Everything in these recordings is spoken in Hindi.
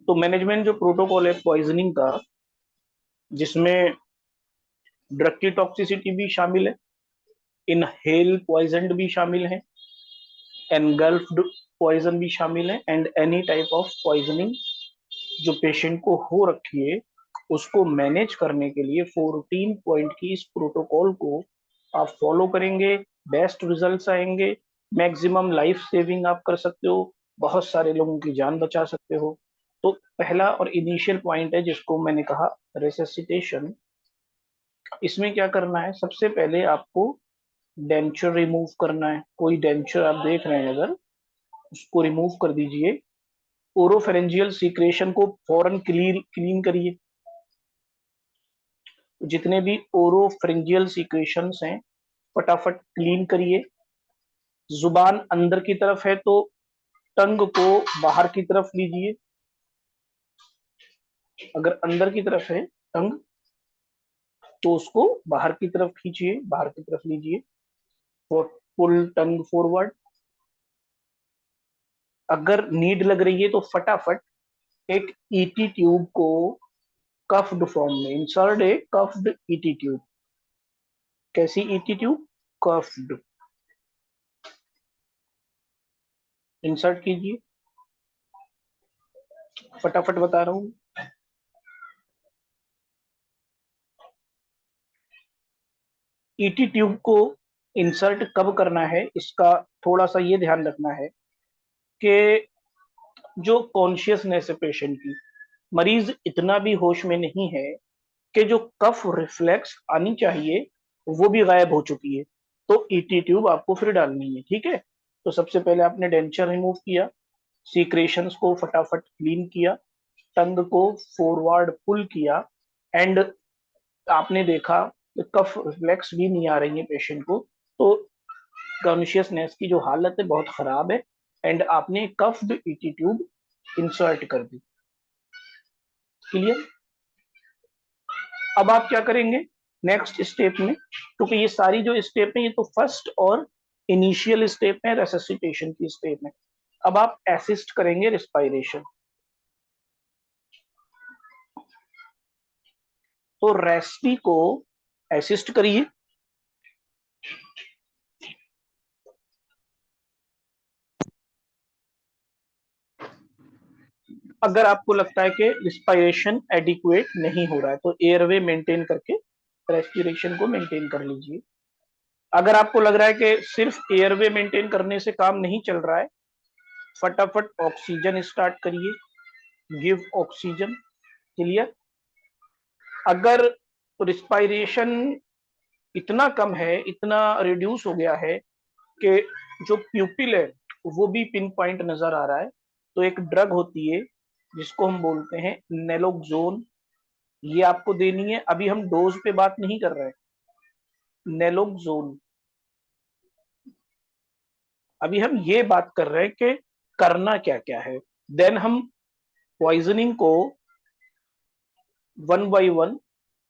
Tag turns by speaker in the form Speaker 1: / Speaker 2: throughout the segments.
Speaker 1: तो मैनेजमेंट जो प्रोटोकॉल है पॉइजनिंग का, जिसमें ड्रग की टॉक्सिसिटी भी शामिल है, इनहेल पॉइजन भी शामिल है, एनगल्फ्ड पॉइजन भी शामिल है, and any type of poisoning जो पेशेंट को हो रखी है उसको मैनेज करने के लिए 14 पॉइंट की इस प्रोटोकॉल को आप फॉलो करेंगे, बेस्ट रिजल्ट्स आएंगे, मैक्सिमम लाइफ सेविंग आप कर सकते हो, बहुत सारे लोगों की जान बचा सकते हो। तो पहला और इनिशियल पॉइंट है जिसको मैंने कहा रेससिटेशन। इसमें क्या करना है, सबसे पहले आपको डेंचर रिमूव करना है। कोई डेंचर आप देख रहे हैं अगर, उसको रिमूव कर दीजिए। ओरोफेरेंजियल सीक्रेशन को फौरन क्लीन क्लीन करिए। जितने भी ओरोफेरेंजियल सीक्रेशंस हैं फटाफट क्लीन करिए। जुबान अंदर की तरफ है तो टंग को बाहर की तरफ लीजिए। अगर अंदर की तरफ है टंग तो उसको बाहर की तरफ खींचिए, बाहर की तरफ लीजिए। पुल टंग फॉरवर्ड। अगर नीड लग रही है तो फटाफट एक ईटी ट्यूब को कफ्ड फॉर्म में इंसर्ट, ए कफ्ड ईटी ट्यूब। कैसी ईटी ट्यूब? कफ्ड। इंसर्ट कीजिए, फटाफट बता रहा हूँ। ईटी ट्यूब को इंसर्ट कब करना है इसका थोड़ा सा ये ध्यान रखना है कि जो कॉन्शियसनेस है पेशेंट की, मरीज इतना भी होश में नहीं है कि जो कफ रिफ्लेक्स आनी चाहिए वो भी गायब हो चुकी है। तो ईटी ट्यूब आपको फिर डालनी है, ठीक है। तो सबसे पहले आपने डेंचर रिमूव किया, सीक्रेशंस को फटाफट क्लीन किया, टंग को फॉरवर्ड पुल किया, एंड आपने देखा कि कफ रिफ्लेक्स भी नहीं आ रही है पेशेंट को। तो कॉन्शियसनेस की जो हालत है बहुत खराब है, एंड आपने कफ्ड ईटी ट्यूब इंसर्ट कर दी। क्लियर? अब आप क्या करेंगे नेक्स्ट स्टेप में, क्योंकि ये सारी जो स्टेप है ये तो फर्स्ट और इनिशियल स्टेप है, रेससिटेशन की स्टेप है। अब आप असिस्ट करेंगे रिस्पायरेशन। तो रेस्पी को असिस्ट करिए। अगर आपको लगता है कि रिस्पायरेशन एडिक्वेट नहीं हो रहा है तो एयरवे मेंटेन करके रेस्पिरेशन को मेंटेन कर लीजिए। अगर आपको लग रहा है कि सिर्फ एयरवे मेंटेन करने से काम नहीं चल रहा है, फटाफट ऑक्सीजन स्टार्ट करिए, गिव ऑक्सीजन। क्लियर? अगर रिस्पायरेशन इतना कम है, इतना रिड्यूस हो गया है कि जो प्यूपिल है वो भी पिन पॉइंट नजर आ रहा है, तो एक ड्रग होती है जिसको हम बोलते हैं नेलोक्सोन, ये आपको देनी है। अभी हम डोज पे बात नहीं कर रहे हैं, नेलोक्सोन। अभी हम ये बात कर रहे हैं कि करना क्या क्या है। देन हम पॉइजनिंग को वन बाय वन,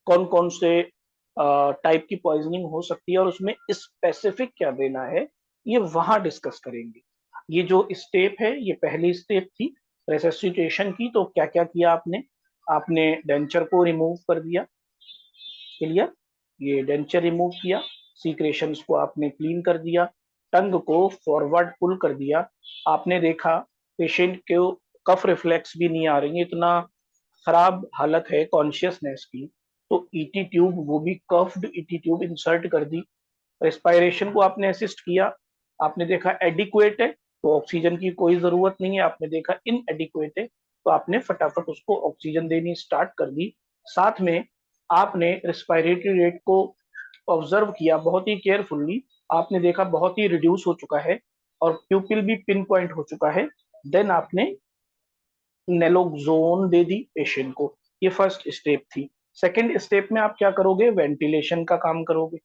Speaker 1: कौन कौन से टाइप की पॉइजनिंग हो सकती है और उसमें स्पेसिफिक क्या देना है, ये वहां डिस्कस करेंगे। ये जो स्टेप है ये पहली स्टेप थी रेससिटेशन की। तो क्या क्या किया आपने? आपने डेंचर को रिमूव कर दिया। क्लियर? ये डेंचर रिमूव किया, सीक्रेशंस को आपने क्लीन कर दिया, टंग को फॉरवर्ड पुल कर दिया। आपने देखा पेशेंट को कफ रिफ्लेक्स भी नहीं आ रही है, इतना खराब हालत है कॉन्शियसनेस की। तो ईटी ट्यूब, वो भी कर्व्ड ईटी ट्यूब इंसर्ट कर दी। रेस्पायरेशन को आपने असिस्ट किया, आपने देखा एडिक्वेट है तो ऑक्सीजन की कोई जरूरत नहीं है, आपने देखा इन एडिक्वेट है तो आपने फटाफट उसको ऑक्सीजन देनी स्टार्ट कर दी। साथ में आपने रेस्पायरेटरी रेट को ऑब्जर्व किया बहुत ही केयरफुल्ली, आपने देखा बहुत ही रिड्यूस हो चुका है और प्यूपिल भी पिन पॉइंट हो चुका है। देन आपने नेलोक्सोन दे दी पेशेंट को। ये फर्स्ट स्टेप थी। सेकेंड स्टेप में आप क्या करोगे? वेंटिलेशन का काम करोगे।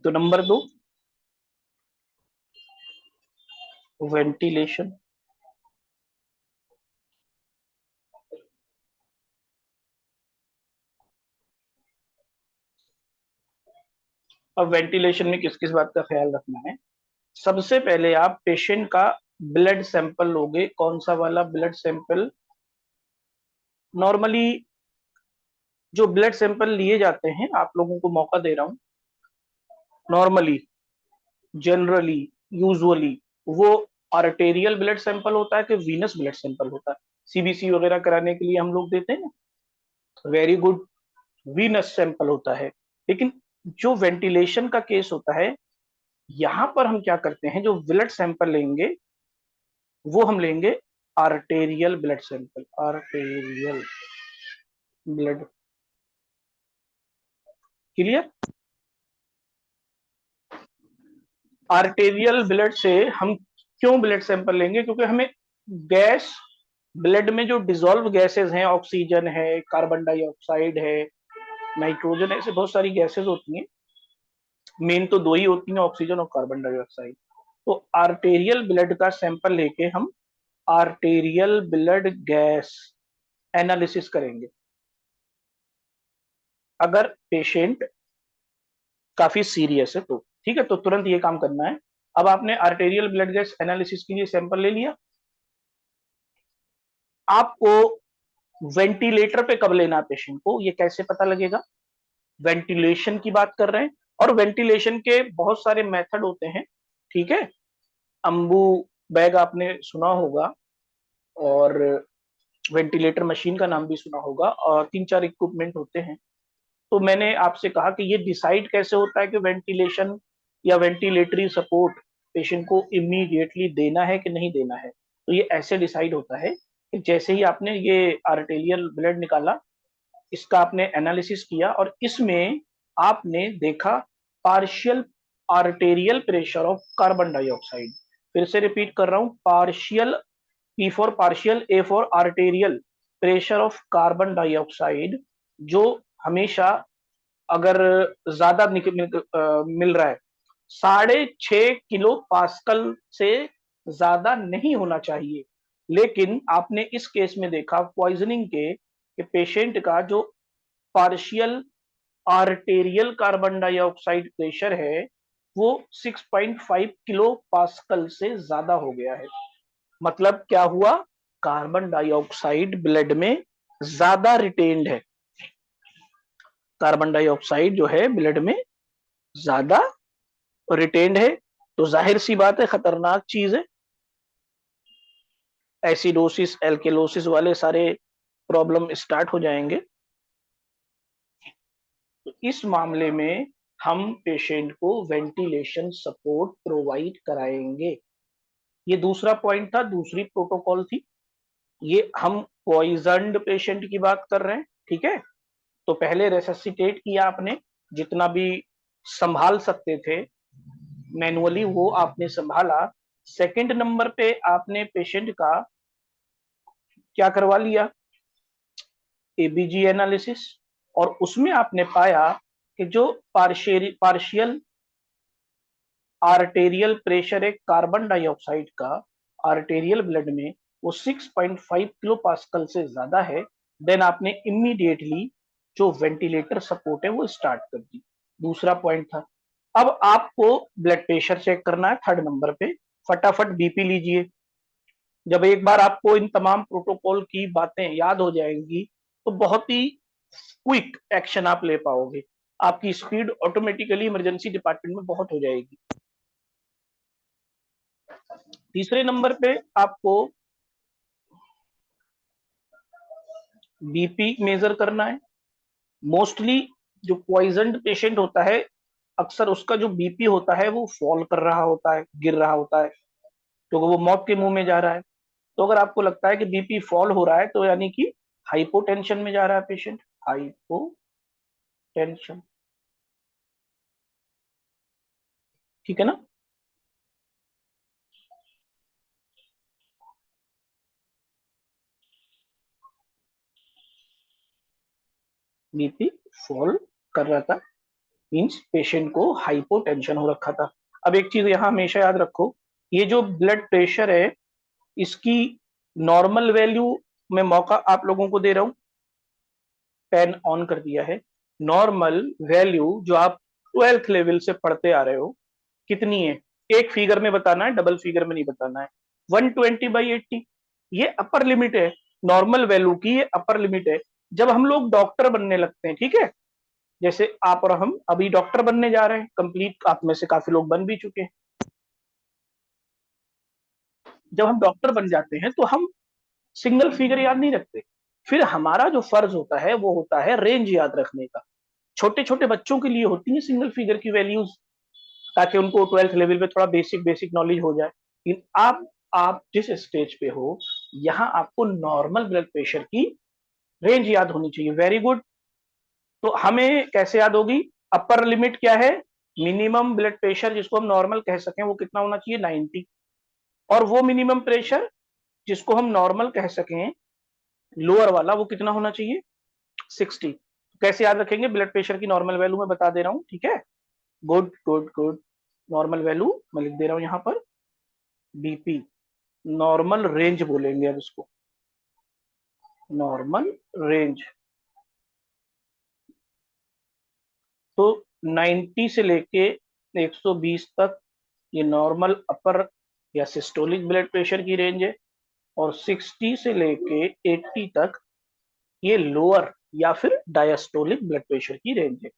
Speaker 1: तो नंबर 2, वेंटिलेशन। अब वेंटिलेशन में किस किस बात का ख्याल रखना है? सबसे पहले आप पेशेंट का ब्लड सैंपल लोगे। कौन सा वाला ब्लड सैंपल? नॉर्मली जो ब्लड सैंपल लिए जाते हैं, आप लोगों को मौका दे रहा हूं, नॉर्मली, जनरली, यूजुअली वो आर्टेरियल ब्लड सैंपल होता है कि वीनस ब्लड सैंपल होता है? सीबीसी वगैरह कराने के लिए हम लोग देते हैं ना, वेरी गुड, वीनस सैंपल होता है। लेकिन जो वेंटिलेशन का केस होता है, यहां पर हम क्या करते हैं, जो ब्लड सैंपल लेंगे वो हम लेंगे arterial blood sample, arterial blood. Clear? Arterial blood से हम क्यों ब्लड सैंपल लेंगे? क्योंकि हमें गैस, ब्लड में जो डिजोल्व गैसेस हैं, ऑक्सीजन है, कार्बन डाइऑक्साइड है, नाइट्रोजन, ऐसे बहुत सारी गैसेस होती हैं। मेन तो दो ही होती हैं, ऑक्सीजन और कार्बन डाइऑक्साइड। तो आर्टेरियल ब्लड का सैंपल लेके हम आर्टेरियल ब्लड गैस एनालिसिस करेंगे। अगर पेशेंट काफी सीरियस है तो ठीक है, तो तुरंत ये काम करना है। अब आपने आर्टेरियल ब्लड गैस एनालिसिस के लिए सैंपल ले लिया। आपको वेंटिलेटर पे कब लेना है पेशेंट को, ये कैसे पता लगेगा? वेंटिलेशन की बात कर रहे हैं, और वेंटिलेशन के बहुत सारे मेथड होते हैं, ठीक है। अम्बू बैग आपने सुना होगा, और वेंटिलेटर मशीन का नाम भी सुना होगा, और तीन चार इक्विपमेंट होते हैं। तो मैंने आपसे कहा कि ये डिसाइड कैसे होता है कि वेंटिलेशन या वेंटिलेटरी सपोर्ट पेशेंट को इमीडिएटली देना है कि नहीं देना है। तो ये ऐसे डिसाइड होता है कि जैसे ही आपने ये आर्टेरियल ब्लड निकाला, इसका आपने एनालिसिस किया, और इसमें आपने देखा partial arterial pressure of carbon dioxide. फिर से रिपीट कर रहा हूं, partial, P for partial, A for arterial, pressure of carbon dioxide, जो हमेशा, अगर ज्यादा मिल रहा है, 6.5 किलो पास्कल से ज्यादा नहीं होना चाहिए। लेकिन आपने इस केस में देखा पॉइजनिंग के, कि पेशेंट का जो partial arterial carbon dioxide pressure है वो 6.5 किलो पास्कल से ज्यादा हो गया है। मतलब क्या हुआ? कार्बन डाइऑक्साइड ब्लड में ज्यादा रिटेन्ड है, कार्बन डाइऑक्साइड जो है ब्लड में ज्यादा रिटेन्ड है। तो जाहिर सी बात है, खतरनाक चीज है। एसिडोसिस, एल्केलोसिस वाले सारे प्रॉब्लम स्टार्ट हो जाएंगे। तो इस मामले में हम पेशेंट को वेंटिलेशन सपोर्ट प्रोवाइड कराएंगे। ये दूसरा पॉइंट था, दूसरी प्रोटोकॉल थी। ये हम पॉइजन्ड पेशेंट की बात कर रहे हैं, ठीक है। तो पहले रेससिटेट किया आपने, जितना भी संभाल सकते थे मैनुअली वो आपने संभाला। सेकंड नंबर पे आपने पेशेंट का क्या करवा लिया? ABG analysis. और उसमें आपने पाया कि जो पार्शियल आर्टेरियल प्रेशर है कार्बन डाइऑक्साइड का आर्टेरियल ब्लड में, वो 6.5 किलो पास्कल से ज्यादा है। देन आपने इमीडिएटली जो वेंटिलेटर सपोर्ट है वो स्टार्ट कर दी। दूसरा पॉइंट था। अब आपको ब्लड प्रेशर चेक करना है थर्ड नंबर पे। फटाफट बीपी लीजिए। जब एक बार आपको इन तमाम प्रोटोकॉल की बातें याद हो जाएंगी, तो बहुत ही क्विक एक्शन आप ले पाओगे। आपकी स्पीड ऑटोमेटिकली इमरजेंसी डिपार्टमेंट में बहुत हो जाएगी। तीसरे नंबर पे आपको बीपी मेजर करना है। मोस्टली जो पॉइजन्ड पेशेंट होता है, अक्सर उसका जो बीपी होता है वो फॉल कर रहा होता है, गिर रहा होता है, क्योंकि वो मौत के मुंह में जा रहा है। तो अगर आपको लगता है कि बीपी फॉल हो रहा है, तो यानी कि हाइपोटेंशन में जा रहा है पेशेंट, हाइपोटेंशन, ठीक है ना। बीपी फॉल कर रहा था, मीन्स पेशेंट को हाइपोटेंशन हो रखा था। अब एक चीज यहाँ हमेशा याद रखो, ये जो ब्लड प्रेशर है, इसकी नॉर्मल वैल्यू, मैं मौका आप लोगों को दे रहा हूं, पेन ऑन कर दिया है। नॉर्मल वैल्यू जो आप 12th लेवल से पढ़ते आ रहे हो, कितनी है? एक फिगर में बताना है, डबल फिगर में नहीं बताना है। 120/80 ये अपर लिमिट है, नॉर्मल वैल्यू की ये अपर लिमिट है। जब हम लोग डॉक्टर बनने लगते हैं, ठीक है, जैसे आप और हम अभी डॉक्टर बनने जा रहे हैं, कंप्लीट आप में से काफी लोग बन भी चुके हैं। जब हम डॉक्टर बन जाते हैं तो हम सिंगल फिगर याद नहीं रखते, फिर हमारा जो फर्ज होता है वो होता है रेंज याद रखने का। छोटे छोटे बच्चों के लिए होती है सिंगल फिगर की वैल्यूज, ताकि उनको 12th लेवल पे थोड़ा बेसिक बेसिक नॉलेज हो जाए। लेकिन आप जिस स्टेज पे हो, यहाँ आपको नॉर्मल ब्लड प्रेशर की रेंज याद होनी चाहिए। Very good. तो हमें कैसे याद होगी? अपर लिमिट क्या है? मिनिमम ब्लड प्रेशर जिसको हम नॉर्मल कह सकें वो कितना होना चाहिए? 90। और वो मिनिमम प्रेशर जिसको हम नॉर्मल कह सकें, लोअर वाला, वो कितना होना चाहिए? 60। कैसे याद रखेंगे? ब्लड प्रेशर की नॉर्मल वैल्यू मैं बता दे रहा हूँ, ठीक है। Good good good. Normal value मैं लिख दे रहा हूँ यहाँ पर, बीपी नॉर्मल रेंज बोलेंगे अब इसको, नॉर्मल रेंज। तो 90 से लेके 120 तक ये नॉर्मल अपर या सिस्टोलिक ब्लड प्रेशर की रेंज है, और 60 से लेके 80 तक ये लोअर या फिर डायस्टोलिक ब्लड प्रेशर की रेंज है।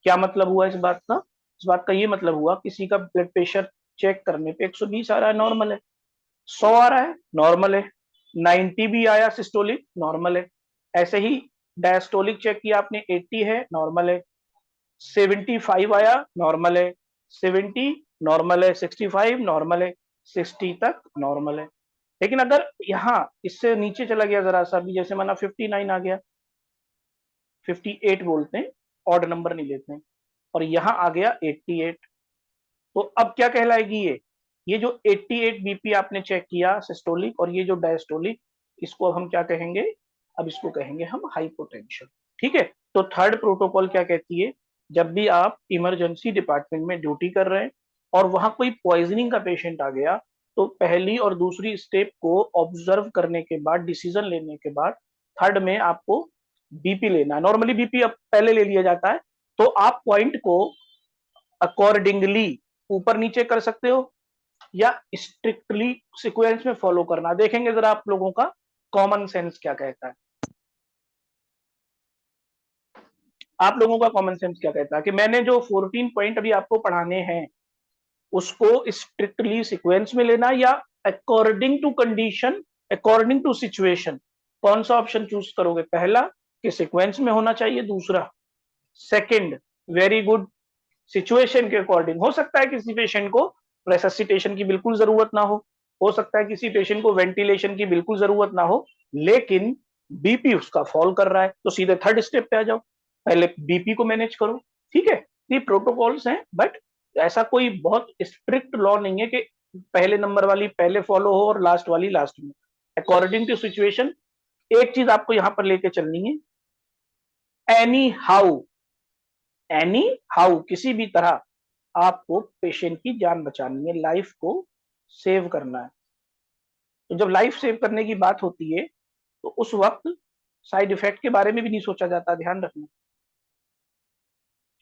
Speaker 1: क्या मतलब हुआ इस बात का? इस बात का ये मतलब हुआ, किसी का ब्लड प्रेशर चेक करने पे 120 आ रहा है, नॉर्मल है। 100 आ रहा है, नॉर्मल है। 90 भी आया सिस्टोलिक, नॉर्मल है। ऐसे ही डायस्टोलिक चेक किया आपने, 80 है, नॉर्मल है। 75 आया, नॉर्मल है। 70 नॉर्मल है। 65 नॉर्मल है। 60 तक नॉर्मल है। लेकिन अगर यहाँ इससे नीचे चला गया जरा सा भी, जैसे माना 59 आ गया, 58 बोलते हैं, ऑड नंबर नहीं लेते हैं, और यहाँ आ गया 88, तो अब क्या कहलाएगी ये जो 88 बीपी आपने चेक किया सिस्टोलिक, और ये जो डायस्टोलिक, इसको अब हम क्या कहेंगे? अब इसको कहेंगे हम हाइपोटेंशन। ठीक है। तो थर्ड प्रोटोकॉल क्या कहती है? जब भी आप इमरजेंसी डिपार्टमेंट में ड्यूटी कर रहे हैं और वहां कोई पॉइजनिंग का पेशेंट आ गया, तो पहली और दूसरी स्टेप को ऑब्जर्व करने के बाद, डिसीजन लेने के बाद, थर्ड में आपको बीपी लेना है। नॉर्मली बीपी अब पहले ले लिया जाता है, तो आप पॉइंट को अकॉर्डिंगली ऊपर नीचे कर सकते हो, या स्ट्रिक्टली सीक्वेंस में फॉलो करना। देखेंगे जरा आप लोगों का कॉमन सेंस क्या कहता है। आप लोगों का कॉमन सेंस क्या कहता है कि मैंने जो 14 पॉइंट अभी आपको पढ़ाने हैं, उसको स्ट्रिक्टली सीक्वेंस में लेना, या according to condition, according to situation? कौन सा ऑप्शन चूज करोगे? पहला कि सीक्वेंस में होना चाहिए, दूसरा सेकंड, वेरी गुड, सिचुएशन के अकॉर्डिंग। हो सकता है किसी पेशेंट को रेससिटेशन की बिल्कुल जरूरत ना हो सकता है किसी पेशेंट को वेंटिलेशन की बिल्कुल जरूरत ना हो, लेकिन बीपी उसका फॉल कर रहा है, तो सीधे थर्ड स्टेप पे आ जाओ, पहले बीपी को मैनेज करो। ठीक है। ये प्रोटोकॉल्स हैं, बट ऐसा कोई बहुत स्ट्रिक्ट लॉ नहीं है कि पहले नंबर वाली पहले फॉलो हो और लास्ट वाली लास्ट में। According to situation. एक चीज आपको यहां पर लेके चलनी है, एनी हाउ, एनी हाउ, किसी भी तरह आपको पेशेंट की जान बचानी है, लाइफ को सेव करना है। तो जब लाइफ सेव करने की बात होती है, तो उस वक्त साइड इफेक्ट के बारे में भी नहीं सोचा जाता, ध्यान रखना।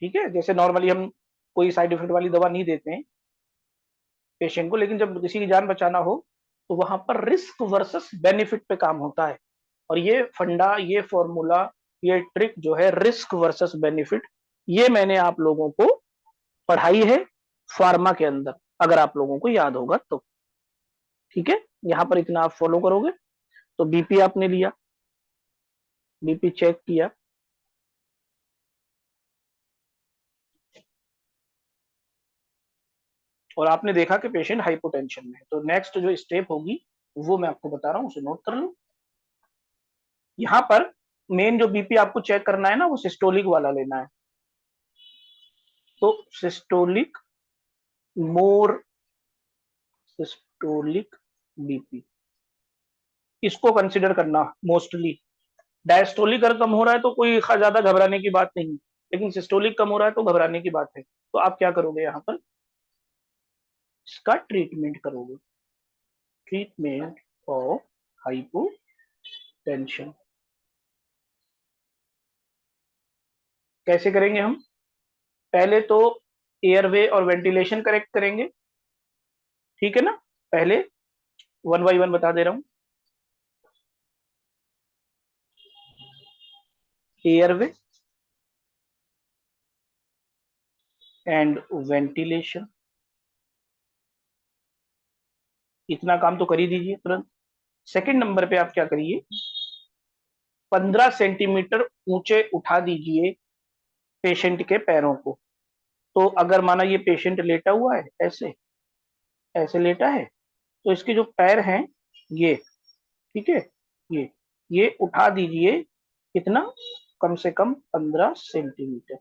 Speaker 1: ठीक है। जैसे नॉर्मली हम कोई साइड इफेक्ट वाली दवा नहीं देते हैं पेशेंट को, लेकिन जब किसी की जान बचाना हो, तो वहां पर रिस्क वर्सेस बेनिफिट पे काम होता है। और ये फंडा, ये फॉर्मूला, ये ट्रिक जो है रिस्क वर्सेस बेनिफिट, ये मैंने आप लोगों को पढ़ाई है फार्मा के अंदर, अगर आप लोगों को याद होगा तो। ठीक है। यहाँ पर इतना आप फॉलो करोगे। तो बीपी आपने लिया, बीपी चेक किया, और आपने देखा कि पेशेंट हाइपोटेंशन में है, तो नेक्स्ट जो स्टेप होगी वो मैं आपको बता रहा हूँ, उसे नोट कर लो। यहाँ पर मेन जो बीपी आपको चेक करना है ना, वो सिस्टोलिक वाला लेना है। तो सिस्टोलिक, मोर सिस्टोलिक बीपी, इसको कंसिडर करना मोस्टली। डायस्टोलिक अगर कम हो रहा है तो कोई ज्यादा घबराने की बात नहीं, लेकिन सिस्टोलिक कम हो रहा है तो घबराने की बात है। तो आप क्या करोगे यहाँ पर? इसका ट्रीटमेंट करोगे, ट्रीटमेंट ऑफ हाइपोटेंशन। कैसे करेंगे हम? पहले तो एयरवे और वेंटिलेशन करेक्ट करेंगे, ठीक है ना। पहले वन बाई वन बता दे रहा हूं। एयरवे एंड वेंटिलेशन, इतना काम तो कर ही दीजिए तुरंत। सेकंड नंबर पे आप क्या करिए, 15 सेंटीमीटर ऊंचे उठा दीजिए पेशेंट के पैरों को। तो अगर माना ये पेशेंट लेटा हुआ है, ऐसे ऐसे लेटा है, तो इसके जो पैर हैं ये, ठीक है, ये ये उठा दीजिए कितना, कम से कम 15 सेंटीमीटर,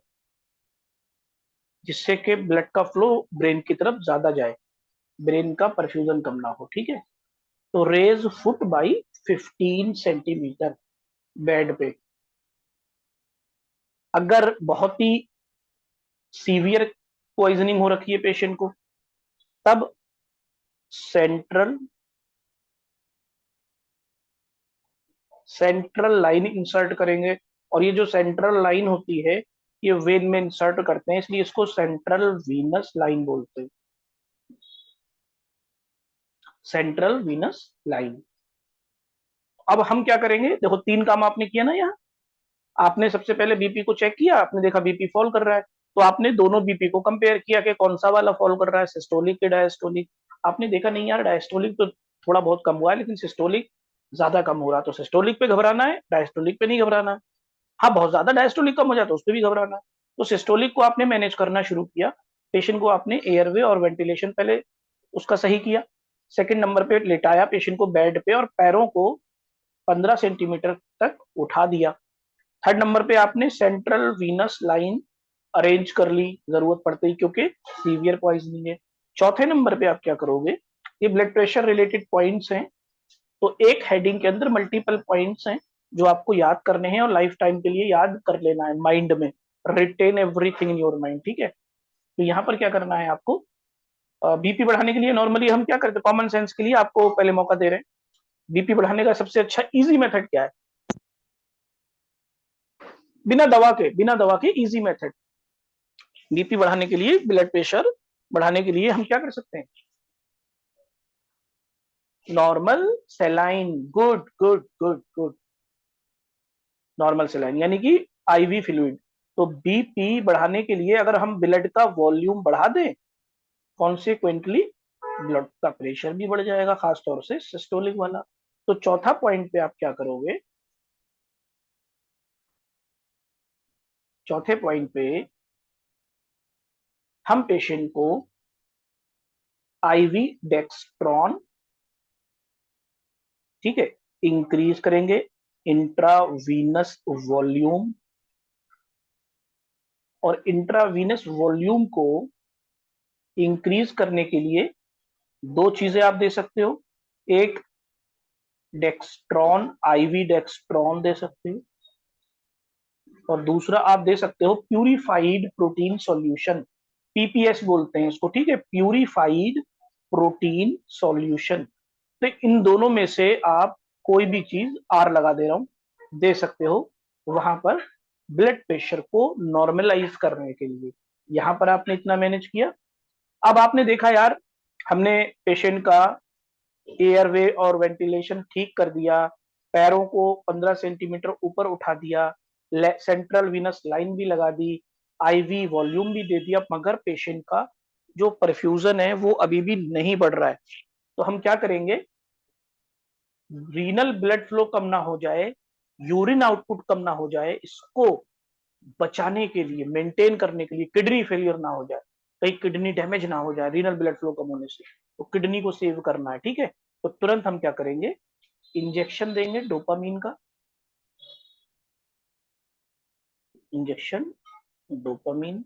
Speaker 1: जिससे कि ब्लड का फ्लो ब्रेन की तरफ ज्यादा जाए, ब्रेन का परफ्यूजन कम ना हो, ठीक है। तो raise foot by 15 centimetre bed पे। अगर बहुत ही सीवियर पॉइजनिंग हो रखी है पेशेंट को, तब सेंट्रल सेंट्रल लाइन इंसर्ट करेंगे। और ये जो सेंट्रल लाइन होती है, ये वेन में इंसर्ट करते हैं, इसलिए इसको सेंट्रल वीनस लाइन बोलते हैं। Central Venus line. अब हम क्या करेंगे, देखो तीन काम आपने किया ना यहाँ। आपने सबसे पहले बीपी को चेक किया, आपने देखा बीपी फॉल कर रहा है, तो आपने दोनों बीपी को कंपेयर किया कि कौन सा वाला फॉल कर रहा है, सिस्टोलिक के डायस्टोलिक। आपने देखा नहीं यार, डायस्टोलिक तो थोड़ा बहुत कम हुआ है, लेकिन सिस्टोलिक ज्यादा कम हो रहा है, तो सिस्टोलिक पे घबराना है, डायस्टोलिक पे नहीं घबराना है। हाँ, बहुत ज्यादा डायस्टोलिक कम हो जाए तो उस पर भी घबराना है। तो सिस्टोलिक को आपने मैनेज करना शुरू किया, पेशेंट को आपने एयरवे और वेंटिलेशन पहले उसका सही किया। सेकंड नंबर पे लेटाया पेशेंट को बेड पे और पैरों को 15 सेंटीमीटर तक उठा दिया। थर्ड नंबर पे आपने सेंट्रल वीनस लाइन अरेंज कर ली जरूरत पड़ते ही, क्योंकि सीवियर पॉइजनिंग है। चौथे नंबर पे आप क्या करोगे, ये ब्लड प्रेशर रिलेटेड पॉइंट्स हैं, तो एक हेडिंग के अंदर मल्टीपल पॉइंट्स हैं जो आपको याद करने हैं और लाइफ टाइम के लिए याद कर लेना है माइंड में। Retain everything in your mind, ठीक है। तो यहाँ पर क्या करना है आपको, बीपी बढ़ाने के लिए नॉर्मली हम क्या करते हैं, कॉमन सेंस के लिए आपको पहले मौका दे रहे हैं। बीपी बढ़ाने का सबसे अच्छा इजी मेथड क्या है, बिना दवा के इजी मेथड बीपी बढ़ाने के लिए, ब्लड प्रेशर बढ़ाने के लिए हम क्या कर सकते हैं, normal saline. Good good good good, normal saline यानी कि आईवी फ्लूइड। तो बीपी बढ़ाने के लिए अगर हम ब्लड का वॉल्यूम बढ़ा दें, कॉन्सिक्वेंटली ब्लड का प्रेशर भी बढ़ जाएगा, खासतौर से सिस्टोलिक वाला। तो चौथा पॉइंट पे आप क्या करोगे, चौथे पॉइंट पे हम पेशेंट को आईवी डेक्सट्रॉन, ठीक है, इंक्रीज करेंगे, इंट्रावीनस वॉल्यूम। और इंट्रावीनस वॉल्यूम को इंक्रीज करने के लिए दो चीजें आप दे सकते हो, एक डेक्सट्रॉन, आईवी डेक्सट्रॉन दे सकते हो, और दूसरा आप दे सकते हो प्यूरिफाइड प्रोटीन सॉल्यूशन, पीपीएस बोलते हैं इसको, ठीक है, प्यूरिफाइड प्रोटीन सॉल्यूशन। तो इन दोनों में से आप कोई भी चीज, आर लगा दे रहा हूं, दे सकते हो वहां पर ब्लड प्रेशर को नॉर्मलाइज करने के लिए। यहां पर आपने इतना मैनेज किया। अब आपने देखा यार, हमने पेशेंट का एयरवे और वेंटिलेशन ठीक कर दिया, पैरों को 15 सेंटीमीटर ऊपर उठा दिया, सेंट्रल विनस लाइन भी लगा दी, आईवी वॉल्यूम भी दे दिया, मगर पेशेंट का जो परफ्यूजन है वो अभी भी नहीं बढ़ रहा है। तो हम क्या करेंगे, रीनल ब्लड फ्लो कम ना हो जाए, यूरिन आउटपुट कम ना हो जाए, इसको बचाने के लिए, मेंटेन करने के लिए, किडनी फेलियर ना हो जाए, कहीं किडनी डैमेज ना हो जाए रीनल ब्लड फ्लो कम होने से, तो किडनी को सेव करना है, ठीक है। तो तुरंत हम क्या करेंगे, इंजेक्शन देंगे डोपामीन का, इंजेक्शन डोपामीन।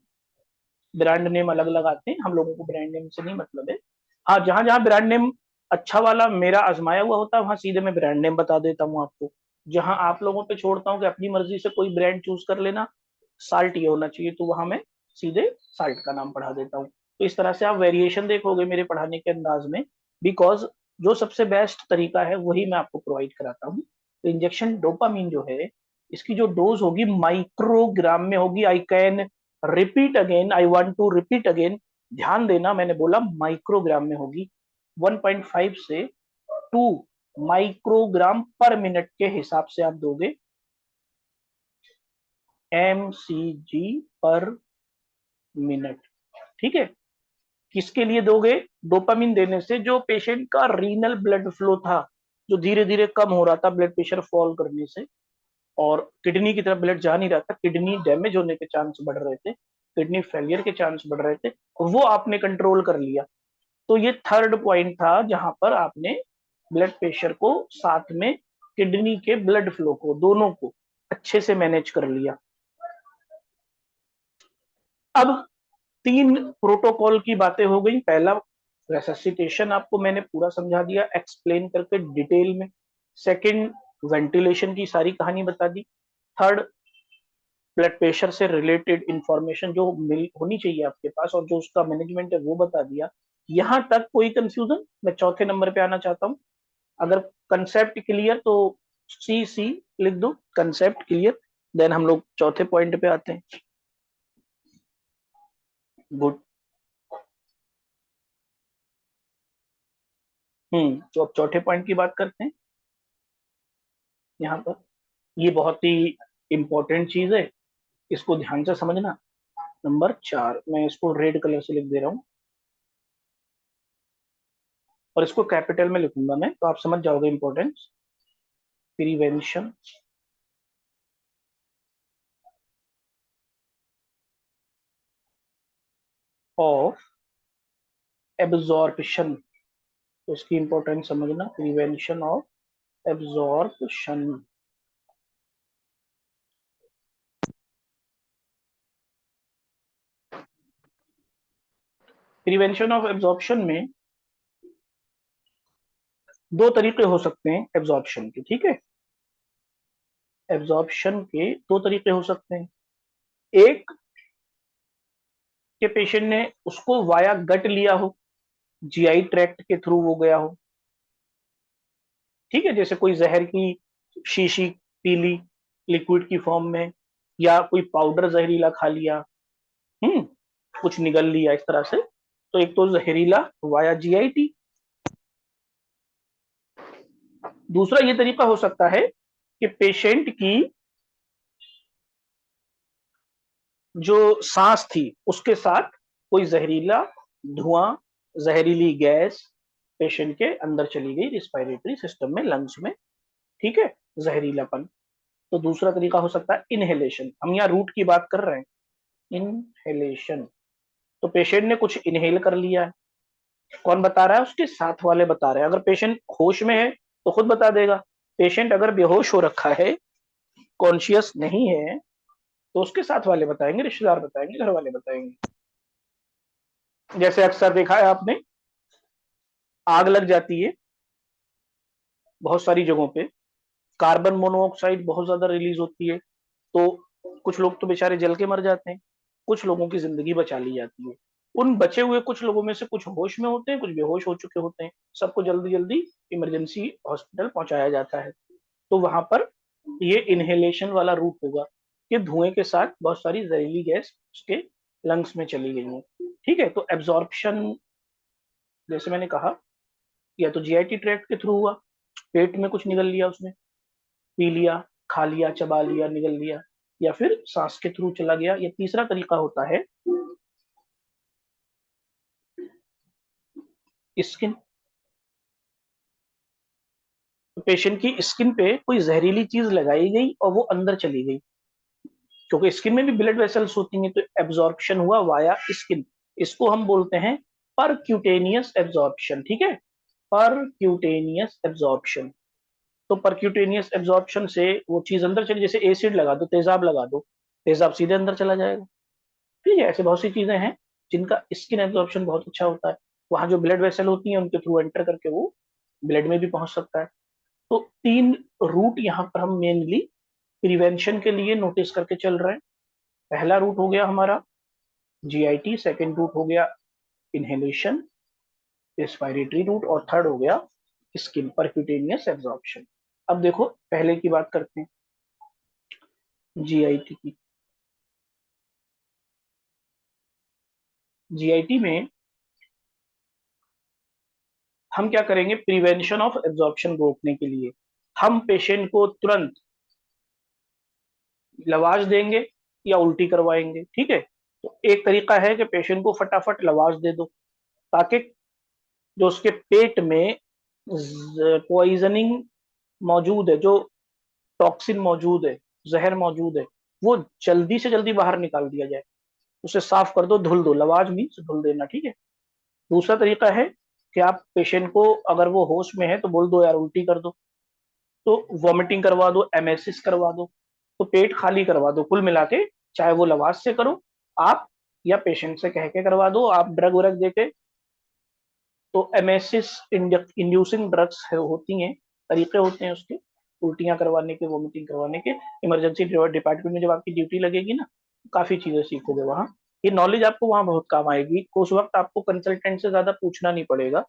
Speaker 1: ब्रांड नेम अलग अलग आते हैं, हम लोगों को ब्रांड नेम से नहीं मतलब है। हाँ, जहां जहां ब्रांड नेम अच्छा वाला मेरा आजमाया हुआ होता है, वहां सीधे मैं ब्रांड नेम बता देता हूँ आपको। जहां आप लोगों पे छोड़ता हूँ कि अपनी मर्जी से कोई ब्रांड चूज कर लेना, साल्ट ये होना चाहिए, तो वहां मैं सीधे साल्ट का नाम पढ़ा देता हूँ। तो इस तरह से आप वेरिएशन देखोगे मेरे पढ़ाने के अंदाज में, बिकॉज जो सबसे बेस्ट तरीका है वही मैं आपको प्रोवाइड कराता हूँ। तो इंजेक्शन डोपामीन जो है, इसकी जो डोज होगी माइक्रोग्राम में होगी। I can repeat again, I want to repeat again, ध्यान देना, मैंने बोला माइक्रोग्राम में होगी। 1.5 से 2 माइक्रोग्राम पर मिनट के हिसाब से आप दोगे mcg पर मिनट। ठीक है, किसके लिए दोगे? डोपामिन देने से जो पेशेंट का रीनल ब्लड फ्लो था, जो धीरे धीरे कम हो रहा था ब्लड प्रेशर फॉल करने से, और किडनी की तरफ ब्लड जा नहीं रहा था, किडनी डैमेज होने के चांस बढ़ रहे थे, किडनी फेलियर के चांस बढ़ रहे थे, वो आपने कंट्रोल कर लिया। तो ये थर्ड पॉइंट था जहां पर आपने ब्लड प्रेशर को साथ में किडनी के ब्लड फ्लो को, दोनों को अच्छे से मैनेज कर लिया। अब 3 प्रोटोकॉल की बातें हो गई। पहला, रेससिटेशन आपको मैंने पूरा समझा दिया एक्सप्लेन करके डिटेल में। सेकंड, वेंटिलेशन की सारी कहानी बता दी। थर्ड, ब्लड प्रेशर से रिलेटेड इंफॉर्मेशन जो मिल होनी चाहिए आपके पास और जो उसका मैनेजमेंट है वो बता दिया। यहां तक कोई कंफ्यूजन? मैं चौथे नंबर पे आना चाहता हूं। अगर कंसेप्ट क्लियर तो सी सी लिख दो, कंसेप्ट क्लियर। देन हम लोग चौथे पॉइंट पे आते हैं। गुड। तो अब चौथे पॉइंट की बात करते हैं। यहाँ पर ये बहुत ही इंपॉर्टेंट चीज है, इसको ध्यान से समझना। नंबर 4, मैं इसको रेड कलर से लिख दे रहा हूँ और इसको कैपिटल में लिखूंगा मैं, तो आप समझ जाओगे इंपॉर्टेंस। प्रिवेंशन ऑफ एब्जॉर्प्शन, तो इसकी इंपॉर्टेंस समझना। Prevention of absorption. Prevention of absorption में दो तरीके हो सकते हैं एब्जॉर्प्शन के। ठीक है, एब्जॉर्प्शन के दो तरीके हो सकते हैं। एक के पेशेंट ने उसको वाया गट लिया हो, जीआई ट्रैक्ट के थ्रू वो गया हो। ठीक है, जैसे कोई जहर की शीशी पी ली लिक्विड की फॉर्म में, या कोई पाउडर जहरीला खा लिया, हम्म कुछ निगल लिया इस तरह से। तो एक तो जहरीला वाया जीआईटी। दूसरा ये तरीका हो सकता है कि पेशेंट की जो सांस थी उसके साथ कोई जहरीला धुआं, जहरीली गैस पेशेंट के अंदर चली गई रिस्पायरेटरी सिस्टम में, लंग्स में। ठीक है, जहरीलापन। तो दूसरा तरीका हो सकता है इनहेलेशन। हम यहाँ रूट की बात कर रहे हैं, इनहेलेशन। तो पेशेंट ने कुछ इनहेल कर लिया है। कौन बता रहा है? उसके साथ वाले बता रहे हैं। अगर पेशेंट होश में है तो खुद बता देगा। पेशेंट अगर बेहोश हो रखा है, कॉन्शियस नहीं है, तो उसके साथ वाले बताएंगे, रिश्तेदार बताएंगे, घर वाले बताएंगे। जैसे अक्सर देखा है आपने, आग लग जाती है बहुत सारी जगहों पे, कार्बन मोनोऑक्साइड बहुत ज्यादा रिलीज होती है, तो कुछ लोग तो बेचारे जल के मर जाते हैं, कुछ लोगों की जिंदगी बचा ली जाती है। उन बचे हुए कुछ लोगों में से कुछ होश में होते हैं, कुछ बेहोश हो चुके होते हैं, सबको जल्दी जल्दी इमरजेंसी हॉस्पिटल पहुंचाया जाता है। तो वहां पर ये इनहेलेशन वाला रूट होगा कि धुएं के साथ बहुत सारी जहरीली गैस उसके लंग्स में चली गई है। ठीक है, तो एब्जॉर्प्शन जैसे मैंने कहा, या तो जीआईटी ट्रैक्ट के थ्रू हुआ, पेट में कुछ निगल लिया उसने, पी लिया, खा लिया, चबा लिया, निगल लिया, या फिर सांस के थ्रू चला गया। या तीसरा तरीका होता है स्किन। तो पेशेंट की स्किन पे कोई जहरीली चीज लगाई गई और वो अंदर चली गई, क्योंकि स्किन में भी ब्लड वेसल्स होती हैं, तो एब्जॉर्प्शन हुआ वाया स्किन। इसको हम बोलते हैं परक्यूटेनियस एब्जॉर्प्शन। ठीक है, परक्यूटेनियस एब्जॉर्प्शन। तो परक्यूटेनियस एब्जॉर्प्शन से वो चीज अंदर चली, जैसे एसिड लगा दो, तेजाब लगा दो, तेजाब सीधे अंदर चला जाएगा। ठीक है, ऐसे बहुत सी चीजें हैं जिनका स्किन एब्जॉर्प्शन बहुत अच्छा होता है। वहां जो ब्लड वेसल होती है उनके थ्रू एंटर करके वो ब्लड में भी पहुंच सकता है। तो 3 रूट यहाँ पर हम मेनली प्रिवेंशन के लिए नोटिस करके चल रहे हैं। पहला रूट हो गया हमारा जीआईटी, सेकेंड रूट हो गया इनहेलेशन, रेस्पिरेटरी रूट, और थर्ड हो गया स्किन, परक्यूटेनियस एब्जॉर्प्शन। अब देखो पहले की बात करते हैं, जीआईटी की। जीआईटी में हम क्या करेंगे, प्रिवेंशन ऑफ एब्जॉर्प्शन रोकने के लिए हम पेशेंट को तुरंत लवाज देंगे या उल्टी करवाएंगे। ठीक है, तो एक तरीका है कि पेशेंट को फटाफट लवाज दे दो, ताकि जो उसके पेट में पॉइजनिंग मौजूद है, जो टॉक्सिन मौजूद है, जहर मौजूद है, वो जल्दी से जल्दी बाहर निकाल दिया जाए। उसे साफ कर दो, धुल दो। लवाज मीन्स धुल देना। ठीक है। दूसरा तरीका है कि आप पेशेंट को, अगर वो होश में है तो बोल दो यार उल्टी कर दो, तो वॉमिटिंग करवा दो, एमेसिस करवा दो, तो पेट खाली करवा दो। कुल मिला के चाहे वो लवाज से करो आप, या पेशेंट से कह के करवा दो आप, ड्रग व्रग देके। तो एमेसिस इंड्यूसिंग ड्रग्स होती हैं, तरीके होते हैं उसके, उल्टियां करवाने के, वॉमिटिंग करवाने के। इमरजेंसी डिपार्टमेंट में जब आपकी ड्यूटी लगेगी ना, काफी चीजें सीखोगे वहाँ। ये नॉलेज आपको वहाँ बहुत काम आएगी। उस वक्त आपको कंसल्टेंट से ज्यादा पूछना नहीं पड़ेगा,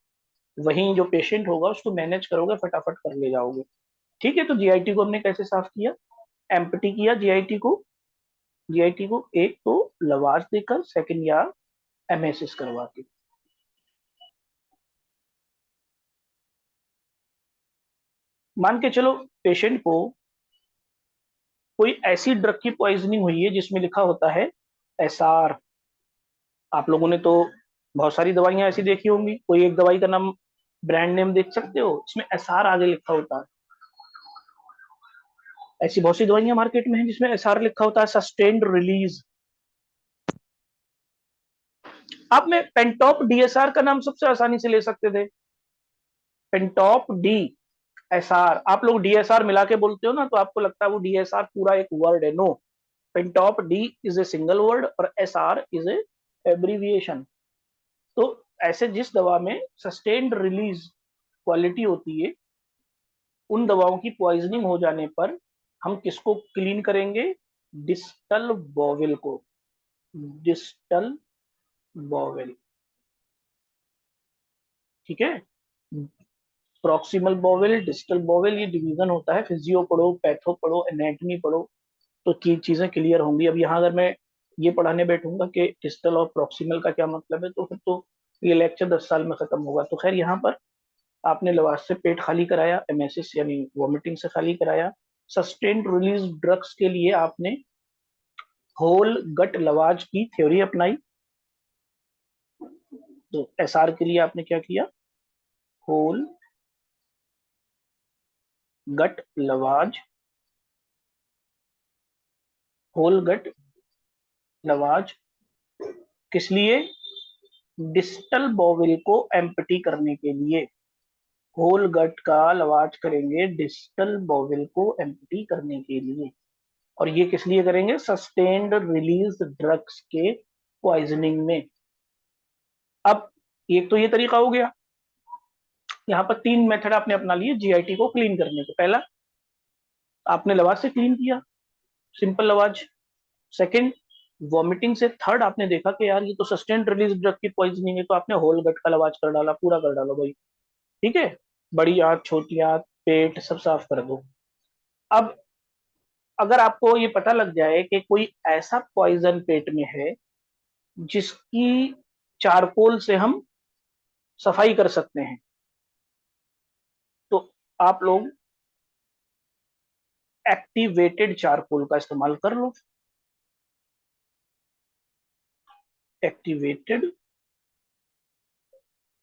Speaker 1: वहीं जो पेशेंट होगा उसको मैनेज करोगे, फटाफट कर ले जाओगे। ठीक है, तो जीआईटी को हमने कैसे साफ किया, एम्प्टी किया जीआईटी को। जीआईटी को एक तो लवाज देकर, सेकंड या एमएसएस करवा के। मान के चलो पेशेंट को कोई ऐसी ड्रग की पॉइजनिंग हुई है जिसमें लिखा होता है एसआर। आप लोगों ने तो बहुत सारी दवाइयां ऐसी देखी होंगी, कोई एक दवाई का नाम, ब्रांड नेम देख सकते हो, इसमें एसआर आगे लिखा होता है। ऐसी बहुत सी दवाइयां मार्केट में हैं जिसमें एसआर लिखा होता है, सस्टेन्ड रिलीज। आप में पेंटॉप डीएसआर का नाम सबसे आसानी से ले सकते थे, पेंटॉप डी एसआर। आप लोग डीएसआर मिला के बोलते हो ना, तो आपको लगता है वो डीएसआर पूरा एक वर्ड है। No, Pantop D is a single word और एसआर इज ए एब्रीविएशन। तो ऐसे जिस दवा में सस्टेन्ड रिलीज क्वालिटी होती है, उन दवाओं की पॉइजनिंग हो जाने पर हम किसको क्लीन करेंगे, डिस्टल बॉवेल को। Distal bowel. ठीक है, प्रॉक्सिमल बॉवेल, डिस्टल बॉवेल, ये डिवीजन होता है। फिजियो पढ़ो, पैथो पढ़ो, एनेटमी पढ़ो, तो चीजें क्लियर होंगी। अब यहाँ अगर मैं ये पढ़ाने बैठूंगा कि डिस्टल और प्रॉक्सिमल का क्या मतलब है, तो फिर तो ये लेक्चर 10 साल में खत्म होगा। तो खैर, यहाँ पर आपने लवाज से पेट खाली कराया, एमेसिस यानी वॉमिटिंग से खाली कराया। सस्टेन्ड रिलीज ड्रग्स के लिए आपने होल गट लवाज की थ्योरी अपनाई। तो एसआर के लिए आपने क्या किया, होल गट लवाज। होल गट लवाज किस लिए, डिस्टल बॉवेल को एम्प्टी करने के लिए। होल गट का लवाज करेंगे डिस्टल बॉवेल को एम्प्टी करने के लिए। और ये किस लिए करेंगे, सस्टेन्ड रिलीज ड्रग्स के पॉइजनिंग में। अब एक तो ये तरीका हो गया। यहाँ पर 3 मेथड आपने अपना लिए जीआईटी को क्लीन करने के। पहला, आपने लवाज से क्लीन किया, सिंपल लवाज। सेकंड, वॉमिटिंग से। थर्ड, आपने देखा कि यार ये तो सस्टेन्ड रिलीज ड्रग की पॉइजनिंग है, तो आपने होल गट का लवाज कर डाला, पूरा कर डालो भाई। ठीक है, बड़ी आंत, छोटी आंत, पेट सब साफ कर दो। अब अगर आपको ये पता लग जाए कि कोई ऐसा पॉइजन पेट में है जिसकी चारकोल से हम सफाई कर सकते हैं, तो आप लोग एक्टिवेटेड चारकोल का इस्तेमाल कर लो। Activated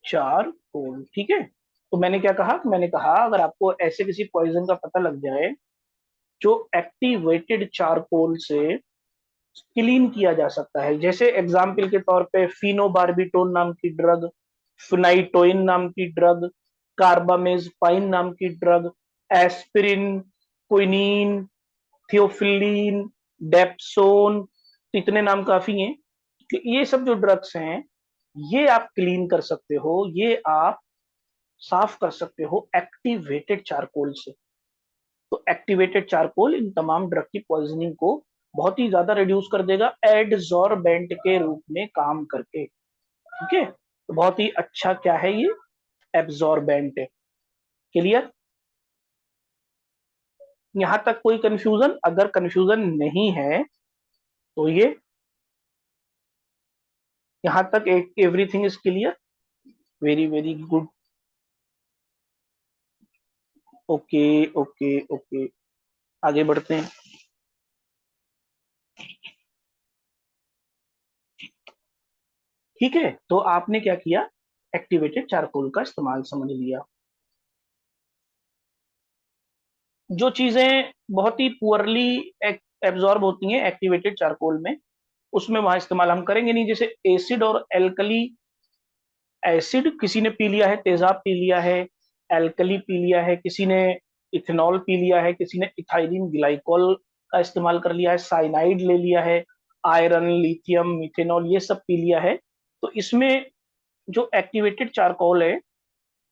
Speaker 1: charcoal. ठीक है, तो मैंने क्या कहा, मैंने कहा अगर आपको ऐसे किसी पॉइजन का पता लग जाए जो एक्टिवेटेड चारकोल से क्लीन किया जा सकता है, जैसे एग्जाम्पल के तौर पे फिनोबार्बिटोन नाम की ड्रग, फिनाइटोइन नाम की ड्रग, कार्बामेजपाइन नाम की ड्रग, एस्पिरिन, क्विनीन, थियोफिलीन, डेप्सोन, इतने नाम काफी हैं कि ये सब जो ड्रग्स हैं, ये आप क्लीन कर सकते हो, ये आप साफ कर सकते हो एक्टिवेटेड चारकोल से। तो एक्टिवेटेड चारकोल इन तमाम ड्रग की पॉइजनिंग को बहुत ही ज्यादा रिड्यूस कर देगा, एडजॉर्बेंट के रूप में काम करके। ठीक है, तो बहुत ही अच्छा क्या है ये, एब्जॉर्बेंट है। क्लियर, यहां तक कोई कंफ्यूजन? अगर कंफ्यूजन नहीं है तो ये यहां तक everything is clear. Very very good. Okay okay okay, आगे बढ़ते हैं। ठीक है, तो आपने क्या किया, एक्टिवेटेड चारकोल का इस्तेमाल समझ लिया। जो चीजें बहुत ही पुअरली एब्जॉर्ब होती हैं एक्टिवेटेड चारकोल में, उसमें वहां इस्तेमाल हम करेंगे नहीं। जैसे एसिड और एल्कली, एसिड किसी ने पी लिया है, तेजाब पी लिया है, एल्कली पी लिया है किसी ने, इथेनॉल पी लिया है किसी ने, इथाइलिन ग्लाइकोल का इस्तेमाल कर लिया है, साइनाइड ले लिया है, आयरन, लिथियम, मिथेनॉल, ये सब पी लिया है। तो इसमें जो एक्टिवेटेड चारकोल है,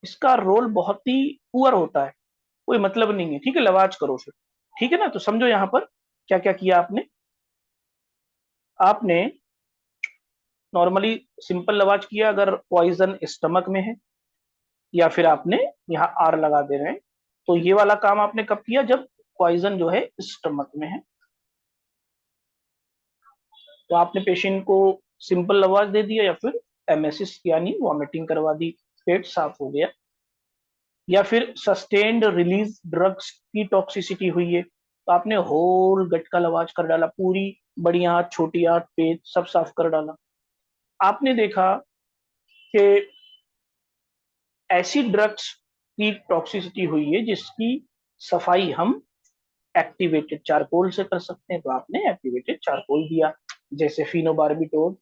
Speaker 1: इसका रोल बहुत ही पुअर होता है, कोई मतलब नहीं है। ठीक है, लवाज करो फिर। ठीक है ना, तो समझो यहाँ पर क्या क्या किया आपने। आपने नॉर्मली सिंपल लवाज किया अगर पॉइजन स्टमक में है, या फिर आपने यहाँ आर लगा दे रहे हैं। तो ये वाला काम आपने कब किया, जब पॉइजन जो है स्टमक में है। तो आपने पेशेंट को सिंपल लवाज दे दिया, या फिर एमएसिस यानी वॉमिटिंग करवा दी, पेट साफ हो गया। या फिर सस्टेन्ड रिलीज ड्रग्स की टॉक्सिसिटी हुई है, तो आपने होल गट का लवाज कर डाला, पूरी बड़ी आंत, छोटी आंत, पेट सब साफ कर डाला। आपने देखा कि ऐसी ड्रग्स की टॉक्सिसिटी हुई है जिसकी सफाई हम एक्टिवेटेड चारकोल से कर सकते हैं, तो आपने एक्टिवेटेड चारकोल दिया। जैसे फिनोबार्बिटोल,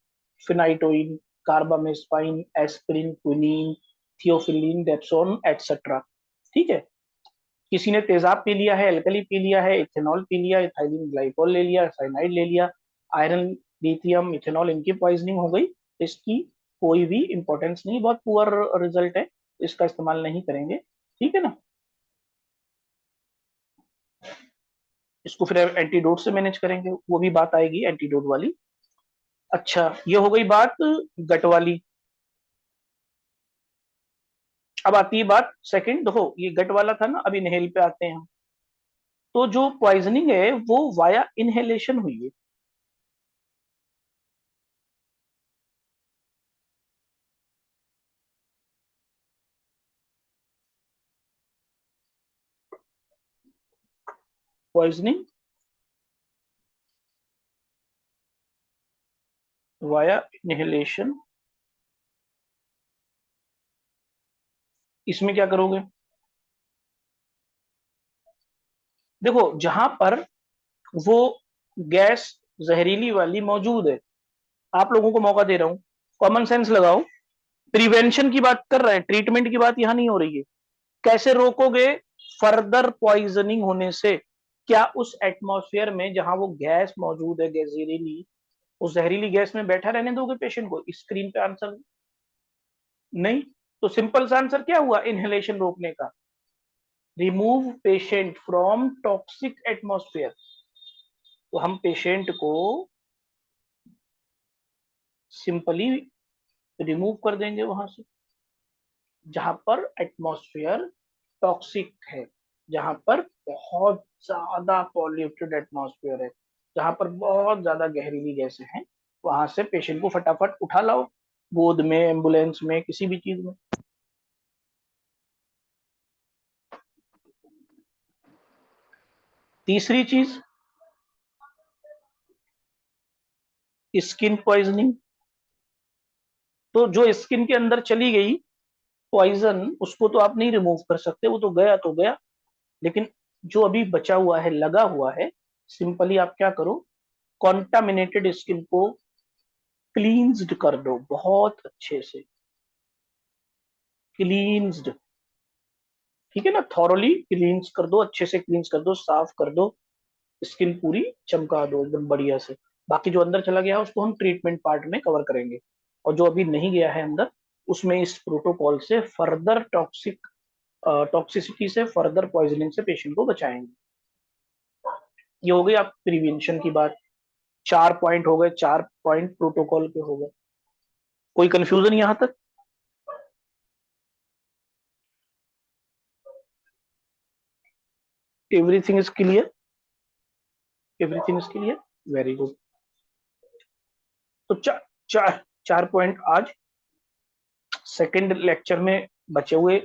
Speaker 1: फिनाइटोइन, कार्बामेस्पाइन, एस्पिरिन, क्विनीन, थियोफिलिन, डेप्सोन एटसेट्रा। ठीक है, किसी ने तेजाब पी लिया है, एल्कली पी लिया है, इथेनॉल पी लिया, इथाइलिन ग्लाइकोल ले लिया, साइनाइड ले लिया, आयरन, लिथियम, इथेनॉल, इनकी पॉइजनिंग हो गई। इसकी कोई भी इंपॉर्टेंस नहीं, बहुत पुअर रिजल्ट है, इसका इस्तेमाल नहीं करेंगे। ठीक है ना, इसको फिर एंटीडोट से मैनेज करेंगे, वो भी बात आएगी एंटीडोट वाली। अच्छा, ये हो गई बात गट वाली। अब आती है बात सेकंड। देखो, ये गट वाला था ना, अभी इनहेल पे आते हैं हम। तो जो पॉइजनिंग है वो वाया इनहेलेशन हुई है। पॉइजनिंग वाया इनहेलेशन, इसमें क्या करोगे। देखो, जहां पर वो गैस जहरीली वाली मौजूद है, आप लोगों को मौका दे रहा हूं, कॉमन सेंस लगाओ। प्रिवेंशन की बात कर रहे हैं, ट्रीटमेंट की बात यहां नहीं हो रही है। कैसे रोकोगे फर्दर पॉइजनिंग होने से। क्या उस एटमॉस्फेयर में जहां वो गैस मौजूद है, गैस जहरीली, उस जहरीली गैस में बैठा रहने दोगे पेशेंट को। स्क्रीन पे आंसर नहीं। तो सिंपल सा आंसर क्या हुआ इनहेलेशन रोकने का, remove patient from toxic atmosphere. तो हम पेशेंट को सिंपली रिमूव कर देंगे वहां से, जहां पर एटमॉस्फेयर टॉक्सिक है, जहां पर बहुत ज्यादा पॉल्यूटेड एटमॉस्फेयर है, जहां पर बहुत ज्यादा गहरीली गैसें हैं, वहां से पेशेंट को फटाफट उठा लाओ, गोद में, एम्बुलेंस में, किसी भी चीज में। तीसरी चीज, स्किन पॉइजनिंग। तो जो स्किन के अंदर चली गई पॉइजन, उसको तो आप नहीं रिमूव कर सकते, वो तो गया। लेकिन जो अभी बचा हुआ है, लगा हुआ है, सिंपली आप क्या करो, कॉन्टामिनेटेड स्किन को क्लींस्ड कर दो बहुत अच्छे से, क्लींस्ड। ठीक है ना, थॉरली क्लींस कर दो, अच्छे से क्लींस कर दो, साफ कर दो, स्किन पूरी चमका दो एकदम बढ़िया से। बाकी जो अंदर चला गया है उसको हम ट्रीटमेंट पार्ट में कवर करेंगे, और जो अभी नहीं गया है अंदर, उसमें इस प्रोटोकॉल से फर्दर टॉक्सिसिटी से, फर्दर पॉइजनिंग से पेशेंट को बचाएंगे। ये हो गई आप प्रिवेंशन की बात। 4 पॉइंट हो गए, 4 पॉइंट प्रोटोकॉल के हो गए। कोई कंफ्यूजन यहाँ तक। Everything is clear, everything is clear, very good. तो चार चार पॉइंट आज सेकंड लेक्चर में बचे हुए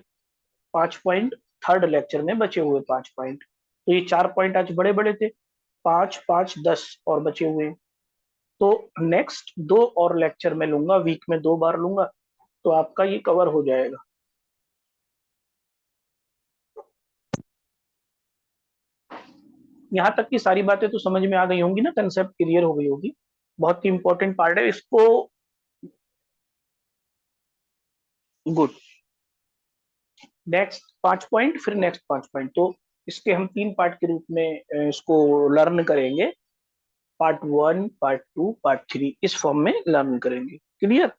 Speaker 1: 5 पॉइंट थर्ड लेक्चर में बचे हुए 5 पॉइंट। तो ये 4 पॉइंट आज बड़े बड़े थे, 5, 5, 10 और बचे हुए हैं। तो नेक्स्ट 2 और लेक्चर में लूंगा, वीक में 2 बार लूंगा, तो आपका ये कवर हो जाएगा। यहाँ तक की सारी बातें तो समझ में आ गई होंगी ना, कंसेप्ट क्लियर हो गई होगी। बहुत ही इंपॉर्टेंट पार्ट है इसको। गुड। नेक्स्ट 5 पॉइंट, फिर नेक्स्ट 5 पॉइंट, तो इसके हम 3 पार्ट के रूप में इसको लर्न करेंगे। पार्ट 1, पार्ट 2, पार्ट 3, इस फॉर्म में लर्न करेंगे। क्लियर।